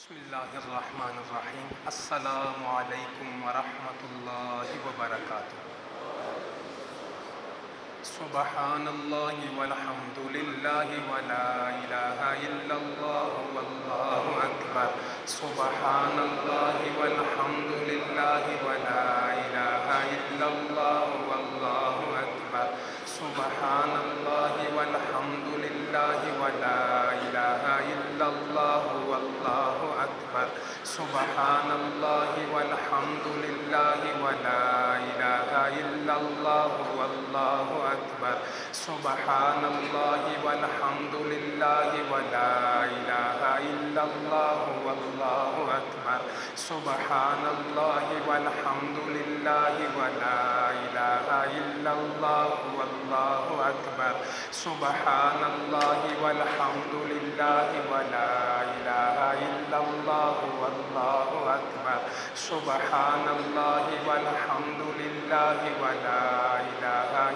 بسم اللہ الرحمن الرحیم۔ السلام علیکم ورحمۃ اللہ وبرکاتہ۔ سبحان اللہ والحمد للہ ولا الہ الا اللہ واللہ اکبر۔ سبحان اللہ والحمد للہ ولا الہ الا اللہ واللہ اکبر۔ سبحان اللہ والحمد للہ ولا الہ الا اللہ واللہ اکبر۔ سبحان اللہ والحمد للہ ولا الہ الا اللہ واللہ اکبر۔ سبحان اللہ والحمد للہ ولا الہ الا اللہ واللہ اکبر۔ سبحان اللہ والحمد للہ ولا الہ الا اللہ واللہ اکبر۔ سبحان اللہ والحمد للہ ولا الہ الا اللہ واللہ اکبر۔ سبحان اللہ والحمد للہ ولا الہ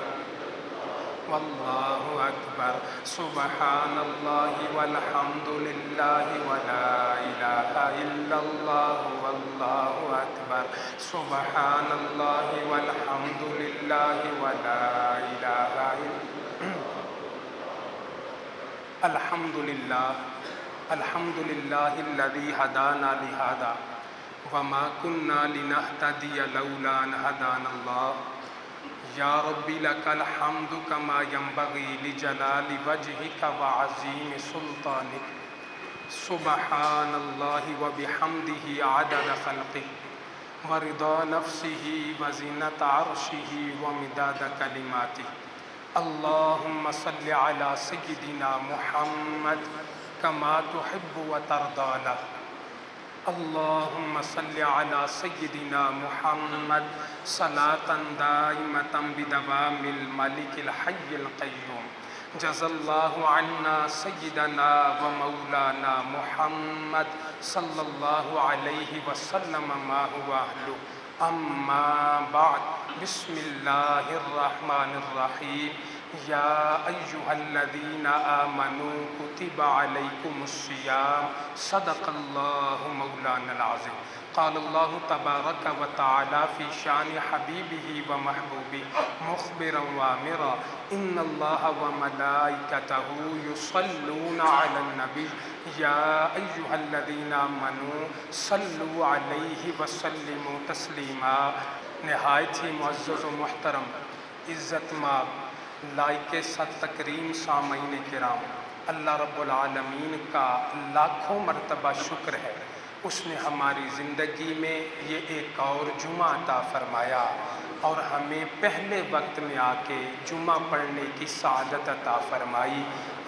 واللہ اکبر۔ سبحان اللہ والحمد للہ ولا الہ الا اللہ واللہ اکبر۔ سبحان اللہ والحمد للہ ولا الہ الحمد للہ الذی ہدانا لہذا وما کنا لنہتدی لولا ان ہدانا اللہ۔ یا رب لک الحمد کما ینبغی لجلال وجہک وعظیم سلطانک۔ سبحان اللہ وبحمدہ عدد خلقہ ورضا نفسہ وزنۃ عرشہ ومداد کلماتہ۔ اللہم صل علی سیدنا محمد کما تحب وترضی لہ۔ اللہم صل علی سیدنا محمد صلاۃ دائمۃ بدوام الملک الحی القیوم۔ جزا اللہ عنا سیدنا و مولانا محمد صلی اللہ علیہ وسلم ما هو اہلہ۔ اما بعد، بسم اللہ الرحمن الرحیم۔ یا ایہا الذین آمنوا کتب علیکم الصیام۔ صدق اللہ مولانا العظیم۔ قال اللہ تبارک و تعالی فی شان حبیبہ و محبوبہ مخبرا وامرا ان اللہ و ملائکتہ یصلون علی النبی یا ایہا الذین آمنوا صلوا علیہ وسلموا تسلیما۔ نہایت ہی معزز و محترم، عزت مآب، لائق صد تکریم سامعین کرام، اللہ رب العالمین کا لاکھوں مرتبہ شکر ہے، اس نے ہماری زندگی میں یہ ایک اور جمعہ عطا فرمایا اور ہمیں پہلے وقت میں آ کے جمعہ پڑھنے کی سعادت عطا فرمائی۔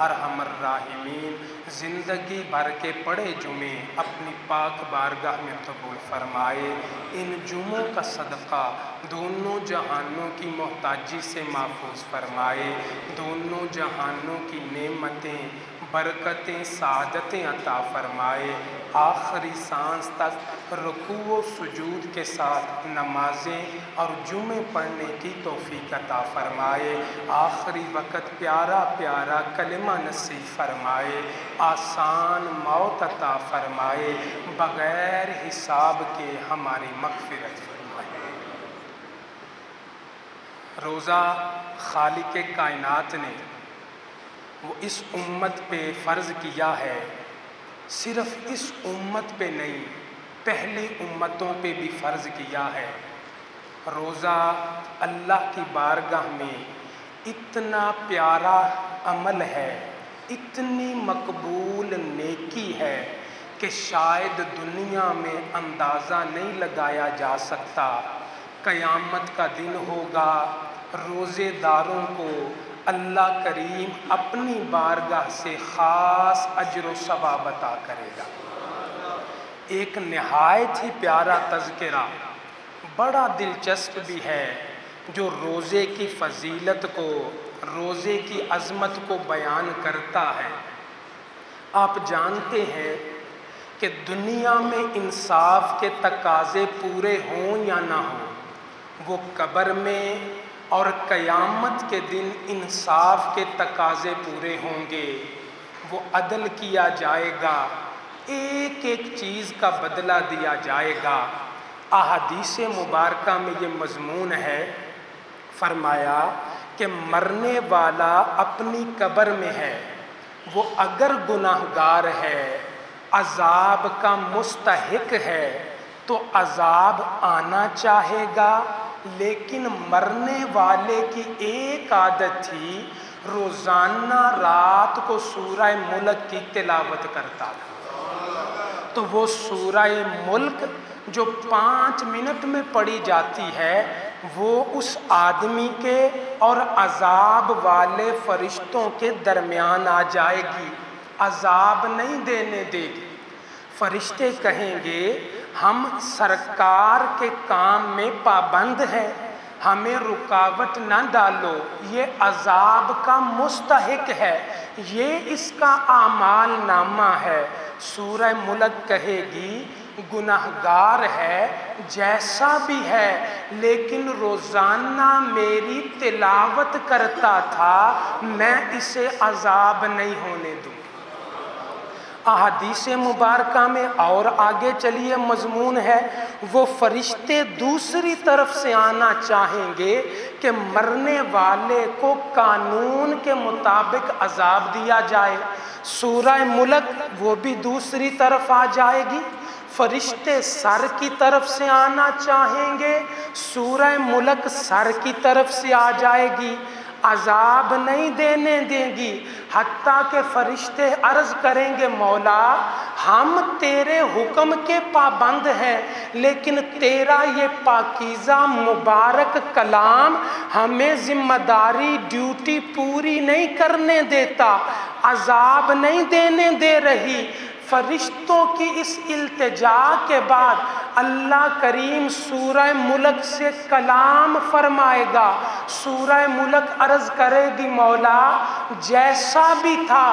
ارحم الراحمین زندگی بھر کے پڑھے جمعے اپنی پاک بارگاہ میں قبول فرمائے۔ ان جمعوں کا صدقہ دونوں جہانوں کی محتاجی سے محفوظ فرمائے، دونوں جہانوں کی نعمتیں، برکتیں، سعادتیں عطا فرمائے، آخری سانس تک رکوع و سجود کے ساتھ نمازیں اور جمعے پڑھنے کی توفیق عطا فرمائے، آخری وقت پیارا پیارا کلمہ نصیب فرمائے، آسان موت عطا فرمائے، بغیر حساب کے ہماری مغفرت فرمائے۔ روزہ خالق کائنات نے وہ اس امت پہ فرض کیا ہے، صرف اس امت پہ نہیں، پہلے امتوں پہ بھی فرض کیا ہے۔ روزہ اللہ کی بارگاہ میں اتنا پیارا عمل ہے، اتنی مقبول نیکی ہے کہ شاید دنیا میں اندازہ نہیں لگایا جا سکتا۔ قیامت کا دن ہوگا، روزے داروں کو اللہ کریم اپنی بارگاہ سے خاص اجر و ثواب عطا کرے گا۔ ایک نہایت ہی پیارا تذکرہ، بڑا دلچسپ بھی ہے، جو روزے کی فضیلت کو، روزے کی عظمت کو بیان کرتا ہے۔ آپ جانتے ہیں کہ دنیا میں انصاف کے تقاضے پورے ہوں یا نہ ہوں، وہ قبر میں اور قیامت کے دن انصاف کے تقاضے پورے ہوں گے۔ وہ عدل کیا جائے گا، ایک ایک چیز کا بدلہ دیا جائے گا۔ احادیث مبارکہ میں یہ مضمون ہے، فرمایا کہ مرنے والا اپنی قبر میں ہے، وہ اگر گناہگار ہے، عذاب کا مستحق ہے تو عذاب آنا چاہے گا، لیکن مرنے والے کی ایک عادت تھی، روزانہ رات کو سورہ ملک کی تلاوت کرتا تھا۔ تو وہ سورہ ملک جو 5 منٹ میں پڑھی جاتی ہے، وہ اس آدمی کے اور عذاب والے فرشتوں کے درمیان آ جائے گی، عذاب نہیں دینے دے گی۔ فرشتے کہیں گے ہم سرکار کے کام میں پابند ہیں، ہمیں رکاوٹ نہ ڈالو، یہ عذاب کا مستحق ہے، یہ اس کا اعمال نامہ ہے۔ سورہ ملک کہے گی گناہگار ہے، جیسا بھی ہے، لیکن روزانہ میری تلاوت کرتا تھا، میں اسے عذاب نہیں ہونے دوں۔ احادیث مبارکہ میں اور آگے چلیے مضمون ہے، وہ فرشتے دوسری طرف سے آنا چاہیں گے کہ مرنے والے کو قانون کے مطابق عذاب دیا جائے۔ سورہ ملک وہ بھی دوسری طرف آ جائے گی، فرشتے سر کی طرف سے آنا چاہیں گے، سورہ ملک سر کی طرف سے آ جائے گی، عذاب نہیں دینے دیں گی، حتیٰ کہ فرشتے عرض کریں گے مولا ہم تیرے حکم کے پابند ہیں، لیکن تیرا یہ پاکیزہ مبارک کلام ہمیں ذمہ داری ڈیوٹی پوری نہیں کرنے دیتا، عذاب نہیں دینے دے رہی۔ فرشتوں کی اس التجا کے بعد اللہ کریم سورہ ملک سے کلام فرمائے گا۔ سورہ ملک عرض کرے گی مولا جیسا بھی تھا،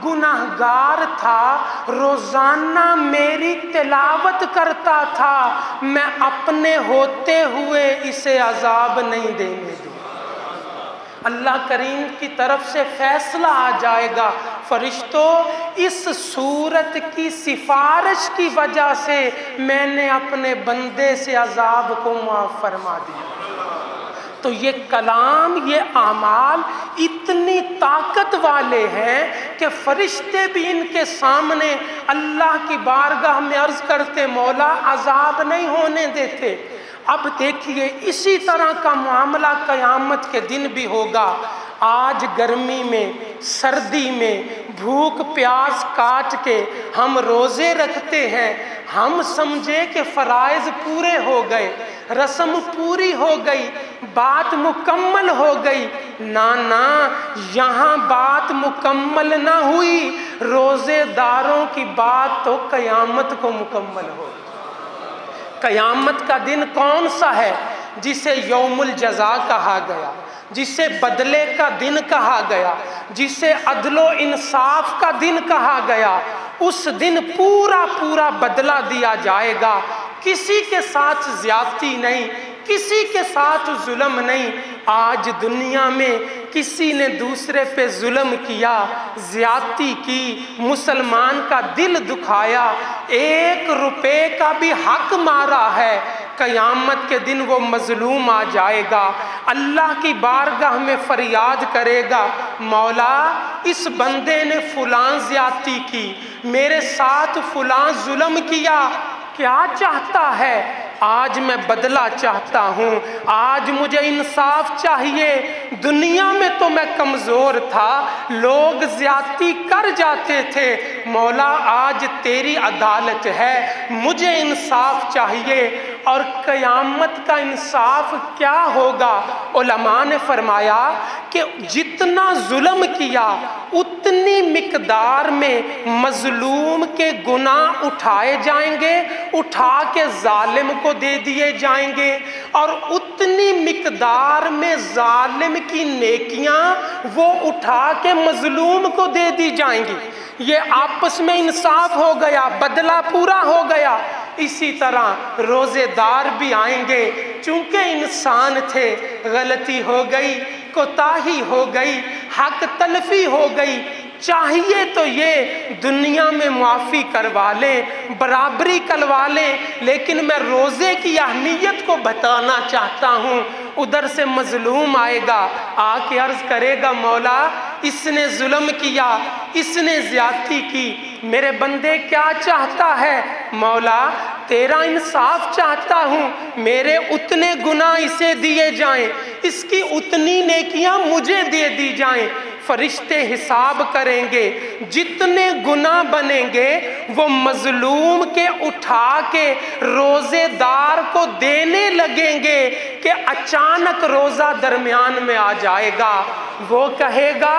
گناہگار تھا، روزانہ میری تلاوت کرتا تھا، میں اپنے ہوتے ہوئے اسے عذاب نہیں دینے دوں۔ اللہ کریم کی طرف سے فیصلہ آ جائے گا، فرشتوں اس صورت کی سفارش کی وجہ سے میں نے اپنے بندے سے عذاب کو معاف فرما دیا۔ تو یہ کلام، یہ اعمال اتنی طاقت والے ہیں کہ فرشتے بھی ان کے سامنے اللہ کی بارگاہ میں عرض کرتے مولا عذاب نہیں ہونے دیتے۔ اب دیکھیے اسی طرح کا معاملہ قیامت کے دن بھی ہوگا۔ آج گرمی میں، سردی میں، بھوک پیاس کاٹ کے ہم روزے رکھتے ہیں، ہم سمجھے کہ فرائض پورے ہو گئے، رسم پوری ہو گئی، بات مکمل ہو گئی۔ نانا یہاں بات مکمل نہ ہوئی، روزے داروں کی بات تو قیامت کو مکمل ہو۔ قیامت کا دن کون سا ہے؟ جسے یوم الجزا کہا گیا، جسے بدلے کا دن کہا گیا، جسے عدل و انصاف کا دن کہا گیا۔ اس دن پورا پورا بدلہ دیا جائے گا، کسی کے ساتھ زیادتی نہیں، کسی کے ساتھ ظلم نہیں۔ آج دنیا میں کسی نے دوسرے پہ ظلم کیا، زیادتی کی، مسلمان کا دل دکھایا، 1 روپے کا بھی حق مارا ہے، قیامت کے دن وہ مظلوم آ جائے گا، اللہ کی بارگاہ میں فریاد کرے گا مولا اس بندے نے فلاں زیادتی کی، میرے ساتھ فلاں ظلم کیا، کیا چاہتا ہے؟ آج میں بدلہ چاہتا ہوں، آج مجھے انصاف چاہیے۔ دنیا میں تو میں کمزور تھا، لوگ زیادتی کر جاتے تھے، مولا آج تیری عدالت ہے، مجھے انصاف چاہیے۔ اور قیامت کا انصاف کیا ہوگا؟ علماء نے فرمایا کہ جتنا ظلم کیا اتنی مقدار میں مظلوم کے گناہ اٹھائے جائیں گے، اٹھا کے ظالم کو دے دیے جائیں گے، اور اتنی مقدار میں ظالم کی نیکیاں وہ اٹھا کے مظلوم کو دے دی جائیں گی۔ یہ آپس میں انصاف ہو گیا، بدلہ پورا ہو گیا۔ اسی طرح روزے دار بھی آئیں گے، چونکہ انسان تھے، غلطی ہو گئی، کوتاہی ہو گئی، حق تلفی ہو گئی، چاہیے تو یہ دنیا میں معافی کروا لیں، برابری کروا لیں، لیکن میں روزے کی اہمیت کو بتانا چاہتا ہوں۔ ادھر سے مظلوم آئے گا، آ کے عرض کرے گا مولا اس نے ظلم کیا، اس نے زیادتی کی، میرے بندے کیا چاہتا ہے؟ مولا تیرا انصاف چاہتا ہوں، میرے اتنے گناہ اسے دیے جائیں، اس کی اتنی نیکیاں مجھے دے دی جائیں۔ فرشتے حساب کریں گے، جتنے گناہ بنیں گے وہ مظلوم کے اٹھا کے روزے دار کو دینے لگیں گے کہ اچانک روزہ درمیان میں آ جائے گا۔ وہ کہے گا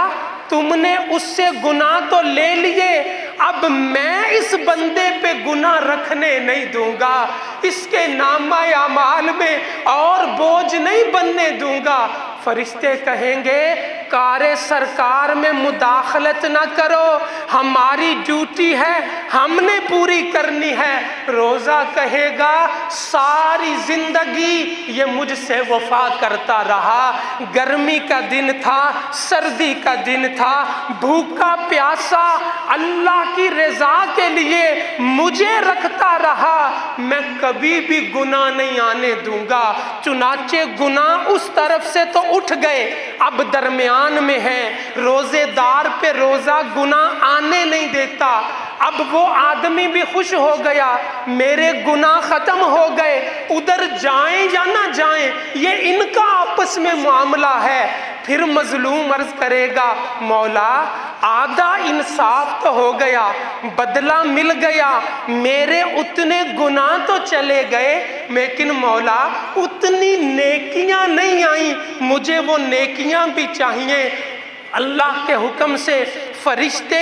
تم نے اس سے گناہ تو لے لیے، اب میں اس بندے پہ گناہ رکھنے نہیں دوں گا، اس کے نامہ اعمال میں اور بوجھ نہیں بننے دوں گا۔ فرشتے کہیں گے کار سرکار میں مداخلت نہ کرو، ہماری ڈیوٹی ہے، ہم نے پوری کرنی ہے۔ روزہ کہے گا ساری زندگی یہ مجھ سے وفا کرتا رہا، گرمی کا دن تھا، سردی کا دن تھا، بھوکا پیاسا اللہ کی رضا کے لیے مجھے رکھتا رہا، میں کبھی بھی گناہ نہیں آنے دوں گا۔ چنانچہ گناہ اس طرف سے تو اٹھ گئے، اب درمیان میں ہیں، روزے دار پہ روزہ گناہ آنے نہیں دیتا۔ اب وہ آدمی بھی خوش ہو گیا، میرے گناہ ختم ہو گئے، ادھر جائیں یا نہ جائیں یہ ان کا آپس میں معاملہ ہے۔ پھر مظلوم عرض کرے گا مولا آدھا انصاف تو ہو گیا، بدلہ مل گیا، میرے اتنے گناہ تو چلے گئے، لیکن مولا اتنی نیکیاں نہیں آئیں، مجھے وہ نیکیاں بھی چاہیے۔ اللہ کے حکم سے فرشتے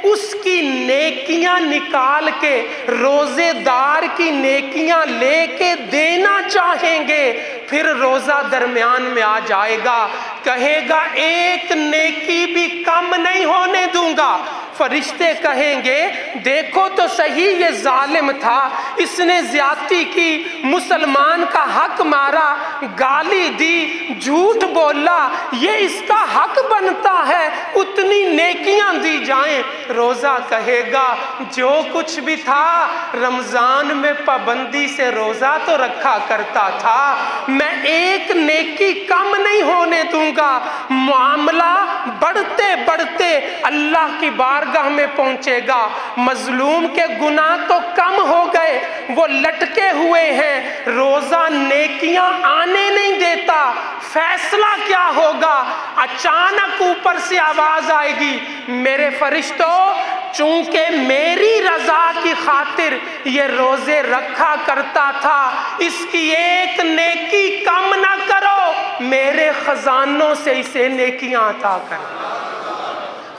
اس کی نیکیاں نکال کے روزے دار کی نیکیاں لے کے دینا چاہیں گے، پھر روزہ درمیان میں آ جائے گا، کہے گا ایک نیکی بھی کم نہیں ہونے دوں گا۔ فرشتے کہیں گے دیکھو تو صحیح یہ ظالم تھا، اس نے زیادتی کی، مسلمان کا حق مارا، گالی دی، جھوٹ بولا، یہ اس کا حق بنتا ہے اتنی نیکیاں دی جائیں۔ روزہ کہے گا جو کچھ بھی تھا رمضان میں پابندی سے روزہ تو رکھا کرتا تھا، میں ایک نیکی کم نہیں ہونے دوں گا۔ معاملہ بڑھتے بڑھتے اللہ کی بارگاہ میں پہنچے گا، مظلوم کے گناہ تو کم ہو گئے، وہ لٹکے ہوئے ہیں، روزہ نیکیاں آنے نہیں دیتا۔ فیصلہ کیا ہوگا؟ اچانک اوپر سے آواز آئے گی میرے فرشتوں چونکہ میری رضا کی خاطر یہ روزے رکھا کرتا تھا، اس کی ایک نیکی کم نہ کرو، میرے خزانوں سے اسے نیکیاں عطا کرو۔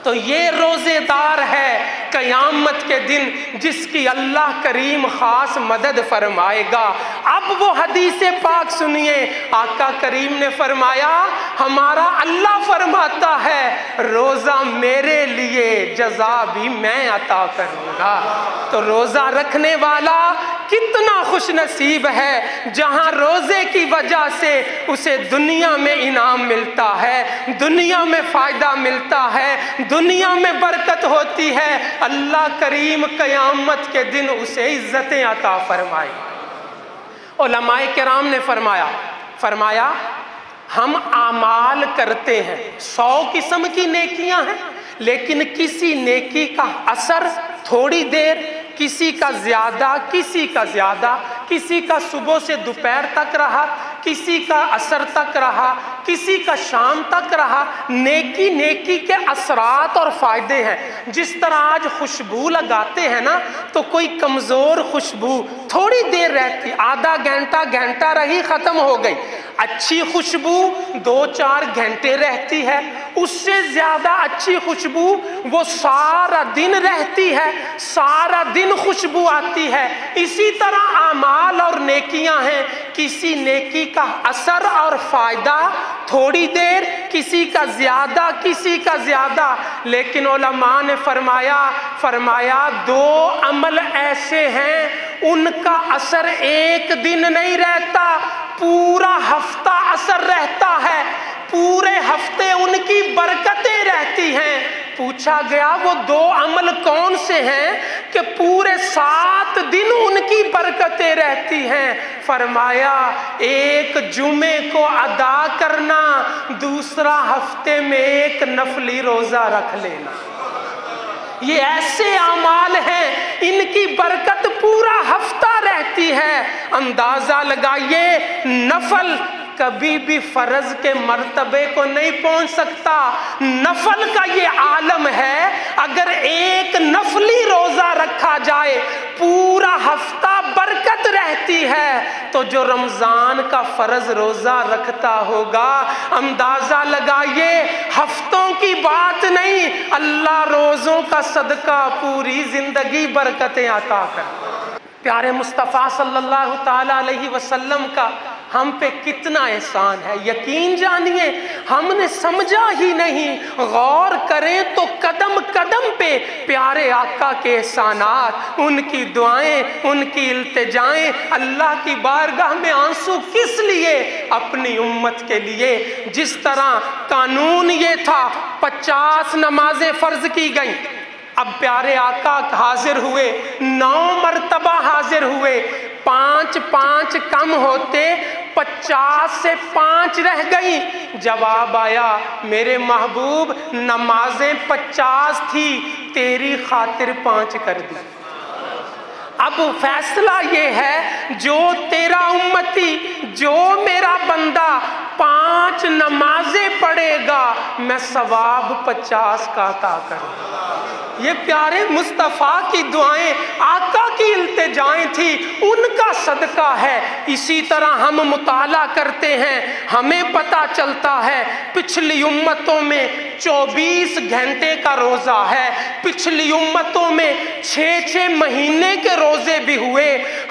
تو یہ روزے دار ہے قیامت کے دن جس کی اللہ کریم خاص مدد فرمائے گا۔ اب وہ حدیث پاک سنیے، آقا کریم نے فرمایا ہمارا اللہ فرماتا ہے روزہ میرے لیے جزا بھی میں عطا کروں گا۔ تو روزہ رکھنے والا کتنا خوش نصیب ہے جہاں روزے کی وجہ سے اسے دنیا میں انعام ملتا ہے، دنیا میں فائدہ ملتا ہے، دنیا میں برکت ہوتی ہے، اللہ کریم قیامت کے دن اسے عزتیں عطا فرمائے۔ علماء کرام نے فرمایا ہم اعمال کرتے ہیں، 100 قسم کی نیکیاں ہیں، لیکن کسی نیکی کا اثر تھوڑی دیر، کسی کا زیادہ، کسی کا صبح سے دوپہر تک رہا، کسی کا عصر تک رہا، کسی کا شام تک رہا۔ نیکی کے اثرات اور فائدے ہیں۔ جس طرح آج خوشبو لگاتے ہیں نا تو کوئی کمزور خوشبو تھوڑی دیر رہتی، آدھا گھنٹہ رہی ختم ہو گئی، اچھی خوشبو 2-4 گھنٹے رہتی ہے، اس سے زیادہ اچھی خوشبو وہ سارا دن رہتی ہے، سارا دن خوشبو آتی ہے۔ اسی طرح اعمال اور نیکیاں ہیں، کسی نیکی کا اثر اور فائدہ تھوڑی دیر، کسی کا زیادہ، لیکن علماء نے فرمایا 2 عمل ایسے ہیں ان کا اثر ایک دن نہیں رہتا، پورا ہفتہ اثر رہتا ہے۔ پورے ہفتے ان کی برکتیں رہتی ہیں۔ پوچھا گیا وہ 2 عمل کون سے ہیں کہ پورے 7 دن ان کی برکتیں رہتی ہیں؟ فرمایا ایک جمعے کو ادا کرنا، دوسرا ہفتے میں ایک نفلی روزہ رکھ لینا۔ یہ ایسے اعمال ہیں ان کی برکت پورا ہفتہ رہتی ہے۔ اندازہ لگائیے نفل کبھی بھی فرض کے مرتبے کو نہیں پہنچ سکتا، نفل کا یہ عالم ہے۔ اگر ایک نفلی روزہ رکھا جائے پورا ہفتہ برکت رہتی ہے، تو جو رمضان کا فرض روزہ رکھتا ہوگا اندازہ لگائیے ہفتوں کی بات نہیں، اللہ روزوں کا صدقہ پوری زندگی برکتیں عطا کرتا۔ پیارے مصطفیٰ صلی اللہ تعالیٰ علیہ وسلم کا ہم پہ کتنا احسان ہے، یقین جانیے ہم نے سمجھا ہی نہیں۔ غور کریں تو قدم قدم پہ پیارے آقا کے احسانات، ان کی دعائیں، ان کی التجائیں، اللہ کی بارگاہ میں آنسو کس لیے؟ اپنی امت کے لیے۔ جس طرح قانون یہ تھا 50 نمازیں فرض کی گئیں، اب پیارے آقا حاضر ہوئے، 9 مرتبہ حاضر ہوئے، 5 کم ہوتے 50 سے 5 رہ گئی۔ جواب آیا میرے محبوب نمازیں 50 تھی، تیری خاطر 5 کر دی۔ اب فیصلہ یہ ہے جو تیرا امتی، جو میرا بندہ 5 نمازیں پڑھے گا میں ثواب 50 کا عطا کروں۔ یہ پیارے مصطفیٰ کی دعائیں، آقا کی التجائیں تھی، ان کا صدقہ ہے۔ اسی طرح ہم مطالعہ کرتے ہیں، ہمیں پتہ چلتا ہے پچھلی امتوں میں 24 گھنٹے کا روزہ ہے، پچھلی امتوں میں 6 مہینے کے روزے بھی ہوئے۔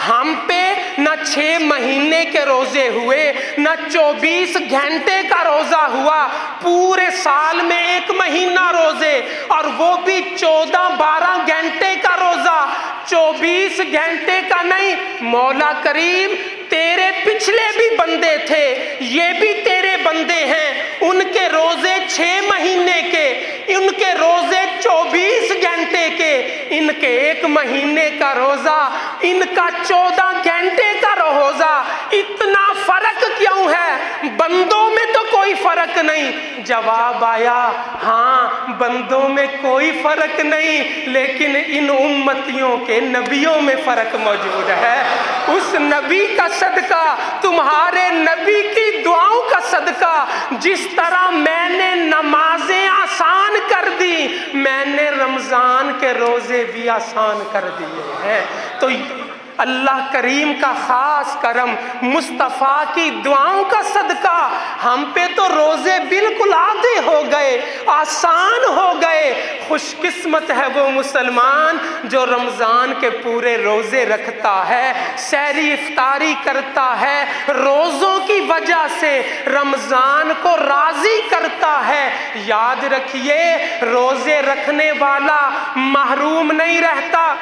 ہم پہ نہ 6 مہینے کے روزے ہوئے، نہ 24 گھنٹے کا روزہ ہوا، پورے سال میں 1 مہینہ روزے، اور وہ بھی 14-12 گھنٹے کا روزہ، 24 گھنٹے کا نہیں۔ مولا کریم تیرے پچھلے بھی بندے تھے، یہ بھی تیرے بندے ہیں، ان کے روزے 6 مہینے کے، ان کے روزے 24 گھنٹے کے، ان کے 1 مہینے کا روزہ، ان کا 14 گھنٹے کا روزہ، اتنا فرق کیوں ہے؟ بندوں میں تو کوئی فرق نہیں۔ جواب آیا ہاں بندوں میں کوئی فرق نہیں، لیکن ان امتیوں کے نبیوں میں فرق موجود ہے۔ اس نبی کا صدقہ، تمہارے نبی کی دعاؤں کا صدقہ، جس طرح میں نے نمازیں آسان کر دی، میں نے رمضان کے روزے بھی آسان کر دیے ہیں۔ تو اللہ کریم کا خاص کرم، مصطفیٰ کی دعاؤں کا صدقہ، ہم پہ تو روزے بالکل آدھے ہو گئے، آسان ہو گئے۔ خوش قسمت ہے وہ مسلمان جو رمضان کے پورے روزے رکھتا ہے، سحری افطاری کرتا ہے، روزوں کی وجہ سے رمضان کو راضی کرتا ہے۔ یاد رکھیے روزے رکھنے والا محروم نہیں رہتا۔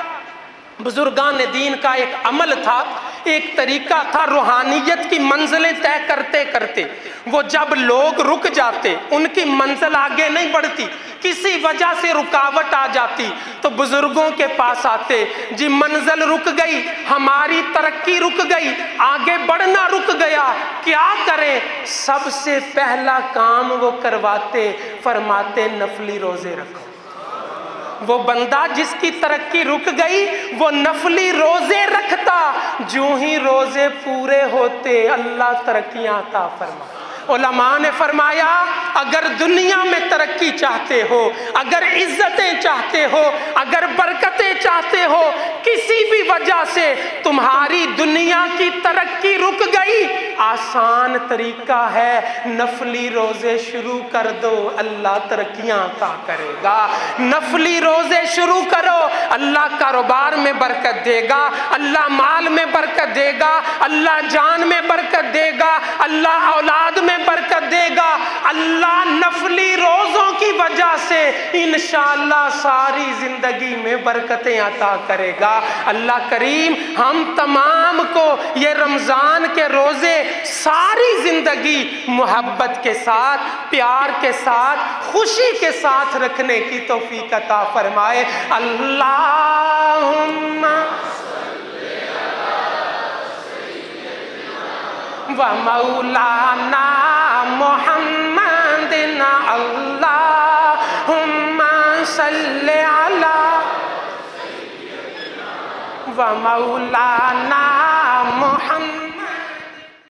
بزرگان دین کا ایک عمل تھا، ایک طریقہ تھا، روحانیت کی منزلیں طے کرتے کرتے وہ جب لوگ رک جاتے، ان کی منزل آگے نہیں بڑھتی، کسی وجہ سے رکاوٹ آ جاتی تو بزرگوں کے پاس آتے، جی منزل رک گئی، ہماری ترقی رک گئی، آگے بڑھنا رک گیا، کیا کریں؟ سب سے پہلا کام وہ کرواتے، فرماتے نفلی روزے رکھو۔ وہ بندہ جس کی ترقی رک گئی وہ نفلی روزے رکھتا، جو ہی روزے پورے ہوتے اللہ ترقیاں عطا فرما۔ علماء نے فرمایا اگر دنیا میں ترقی چاہتے ہو، اگر عزتیں چاہتے ہو، اگر برکتیں چاہتے ہو، کسی بھی وجہ سے تمہاری دنیا کی ترقی رک گئی، آسان طریقہ ہے نفلی روزے شروع کر دو، اللہ ترقیاں عطا کرے گا۔ نفلی روزے شروع کرو، اللہ کاروبار میں برکت دے گا، اللہ مال میں برکت دے گا، اللہ جان میں برکت دے گا، اللہ اولاد میں میں برکت دے گا، اللہ نفلی روزوں کی وجہ سے انشاءاللہ ساری زندگی میں برکتیں عطا کرے گا۔ اللہ کریم ہم تمام کو یہ رمضان کے روزے ساری زندگی محبت کے ساتھ، پیار کے ساتھ، خوشی کے ساتھ رکھنے کی توفیق عطا فرمائے۔ اللہم ومولانا محمد اللہم صلی علی ومولانا محمد